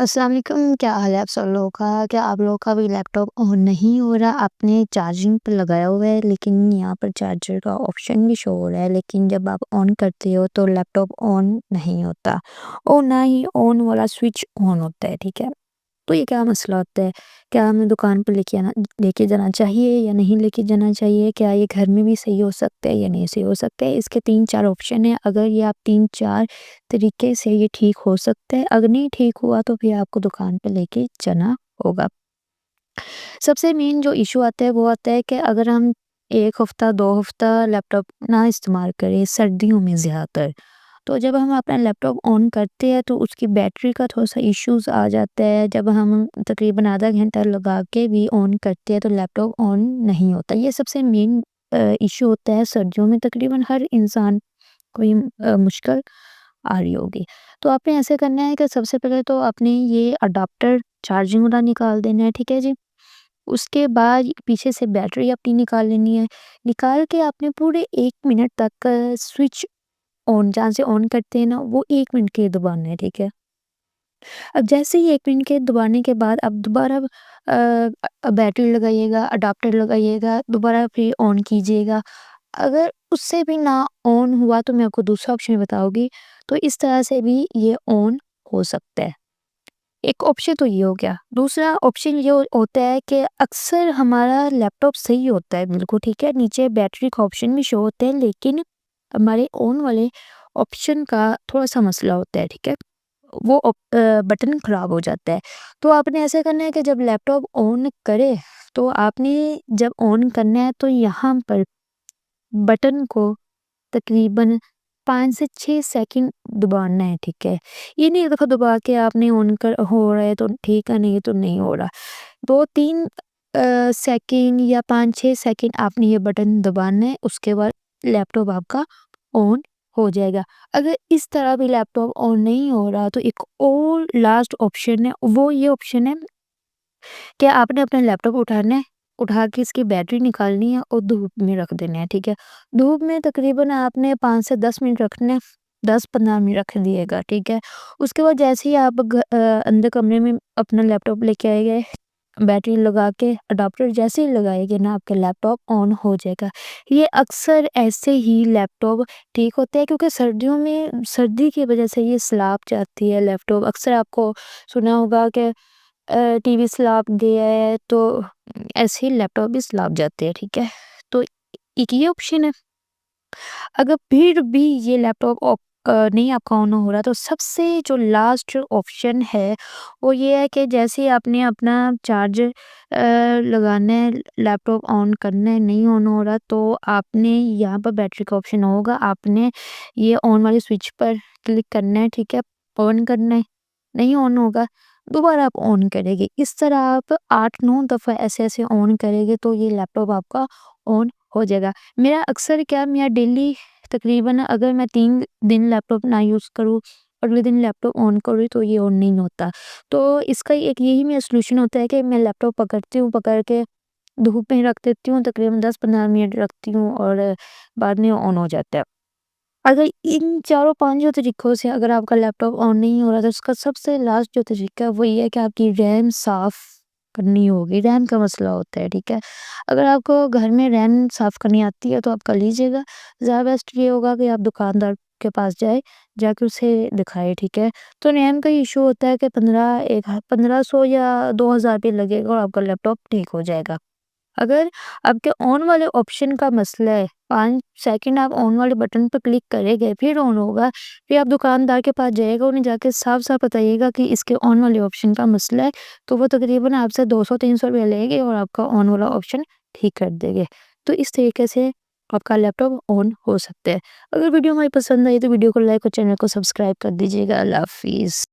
अस्सलाम वालेकुम, क्या हाल है आप सब लोगों का? क्या आप लोगों का भी लैपटॉप ऑन नहीं हो रहा? आपने चार्जिंग पे लगाया हुआ है लेकिन यहाँ पर चार्जर का ऑप्शन भी शो हो रहा है, लेकिन जब आप ऑन करते हो तो लैपटॉप ऑन नहीं होता और ना ही ऑन वाला स्विच ऑन होता है, ठीक है? तो ये क्या मसला होता है? क्या हमें दुकान पे लेके जाना चाहिए या नहीं लेके जाना चाहिए? क्या ये घर में भी सही हो सकता है या नहीं सही हो सकता है? इसके 3-4 ऑप्शन हैं, अगर ये आप 3-4 तरीके से ये ठीक हो सकता है, अगर नहीं ठीक हुआ तो फिर आपको दुकान पे लेके जाना होगा। सबसे मेन जो इश्यू आता है वो आता है कि अगर हम 1 हफ़्ता 2 हफ़्ता लैपटॉप ना इस्तेमाल करें सर्दियों में ज़्यादातर, तो जब हम अपना लैपटॉप ऑन करते हैं तो उसकी बैटरी का थोड़ा-सा इश्यूज़ आ जाता है। जब हम तकरीबन आधा घंटा लगा के भी ऑन करते हैं तो लैपटॉप ऑन नहीं होता। ये सबसे मेन इश्यू होता है सर्दियों में, तकरीबन हर इंसान को ये मुश्किल आ रही होगी। तो आपने ऐसे करना है कि सबसे पहले तो आपने ये अडॉप्टर चार्जिंग वाला निकाल देना है, ठीक है जी? उसके बाद पीछे से बैटरी अपनी निकाल लेनी है। निकाल के आपने पूरे 1 मिनट तक स्विच ऑन जहाँ से ऑन करते हैं ना, वो 1 मिनट के लिए दबाना है, ठीक है? अब जैसे ही 1 मिनट के दबाने के बाद अब दोबारा बैटरी लगाइएगा, अडॉप्टर लगाइएगा, दोबारा फिर ऑन कीजिएगा। अगर उससे भी ना ऑन हुआ तो मैं आपको दूसरा ऑप्शन बताऊँगी, तो इस तरह से भी ये ऑन हो सकता है। एक ऑप्शन तो ये हो गया। दूसरा ऑप्शन ये होता है कि अक्सर हमारा लैपटॉप सही होता है बिल्कुल, ठीक है? नीचे बैटरी का ऑप्शन भी शो होता है, लेकिन हमारे ऑन वाले ऑप्शन का थोड़ा-सा मसला होता है, ठीक है? वो बटन ख़राब हो जाता है। तो आपने ऐसा करना है कि जब लैपटॉप ऑन करे, तो आपने जब ऑन करना है तो यहाँ पर बटन को तकरीबन 5 से 6 सेकंड दबाना है, ठीक है? ये नहीं एक दफ़ा दबा के आपने ऑन कर हो रहा है तो ठीक है, नहीं तो नहीं हो रहा। 2-3 सेकंड या 5-6 सेकंड आपने ये बटन दबाना है, उसके बाद लैपटॉप आपका ऑन हो जाएगा। अगर इस तरह भी लैपटॉप ऑन नहीं हो रहा तो एक और लास्ट ऑप्शन है, वो ये ऑप्शन है कि आपने अपना लैपटॉप उठाना है, उठा के इसकी बैटरी निकालनी है और धूप में रख देना है, ठीक है? धूप में तकरीबन आपने 5 से 10 मिनट रखने हैं, 10-15 मिनट रख दिएगा, ठीक है? उसके बाद जैसे ही आप अंदर कमरे में अपना लैपटॉप लेके आएँगे, बैटरी लगा के अडॉप्टर जैसे ही लगाएँगे ना, आपका लैपटॉप ऑन हो जाएगा। ये अक्सर ऐसे ही लैपटॉप ठीक होते हैं क्योंकि सर्दियों में सर्दी की वजह से ये स्लैप जाती है लैपटॉप। अक्सर आपको सुना होगा कि टीवी स्लैप गया है तो ऐसे ही लैपटॉप भी स्लैप जाते हैं, ठीक है? तो एक ये ऑप्शन है। अगर फिर भी ये लैपटॉप नहीं आपका ऑन हो रहा तो सबसे जो लास्ट ऑप्शन है वो ये है कि जैसे ही आपने अपना चार्जर लगाना है, लैपटॉप ऑन करना है, नहीं ऑन हो रहा तो आपने यहाँ पर बैटरी का ऑप्शन होगा, आपने ये ऑन वाले स्विच पर क्लिक करना है, ठीक है? ऑन करना है, नहीं ऑन होगा, दोबारा आप ऑन करेंगे। इस तरह आप 8-9 दफ़ा ऐसे-ऐसे ऑन करेंगे तो ये लैपटॉप आपका ऑन हो जाएगा। मेरा अक्सर क्या मैं डेली तकरीबन अगर मैं 3 दिन लैपटॉप ना यूज़ करूँ, अगले दिन लैपटॉप ऑन करूँ तो ये ऑन नहीं होता। तो इसका एक यही मेरा सॉल्यूशन होता है कि मैं लैपटॉप पकड़ती हूँ, पकड़ के धूप में रख देती हूँ, तकरीबन 10-15 मिनट रखती हूँ और बाद में ऑन हो जाता है। अगर इन चारों 5 तरीकों से अगर आपका लैपटॉप ऑन नहीं हो रहा तो उसका सबसे लास्ट जो तरीका है वो ये है कि आपकी रैम साफ़ करनी होगी, रैम का मसला होता है, ठीक है? अगर आपको घर में रैम साफ़ करनी आती है तो आप कर लीजिएगा, ज़्यादा बेस्ट ये होगा कि आप दुकानदार के पास जाएँ, जाके उसे दिखाएँ, ठीक है? तो रैम का इश्यू होता है कि 1500 या 2000 रुपए लगेगा और आपका लैपटॉप ठीक हो जाएगा। अगर आपके ऑन वाले ऑप्शन का मसला है, 5 सेकंड आप ऑन वाले बटन पे क्लिक करेंगे, फिर ऑन होगा, फिर आप दुकानदार के पास जाइएगा, उन्हें जाके साफ-साफ बताइएगा कि इसके ऑन वाले ऑप्शन का मसला है, तो वो तकरीबन आपसे 200-300 रुपया लेंगे और आपका ऑन वाला ऑप्शन ठीक कर देंगे। तो इस तरीके से आपका लैपटॉप ऑन हो सकता है। अगर वीडियो हमारी पसंद आई तो वीडियो को लाइक और चैनल को सब्सक्राइब कर दीजिएगा। अल्लाह हाफ़िज़।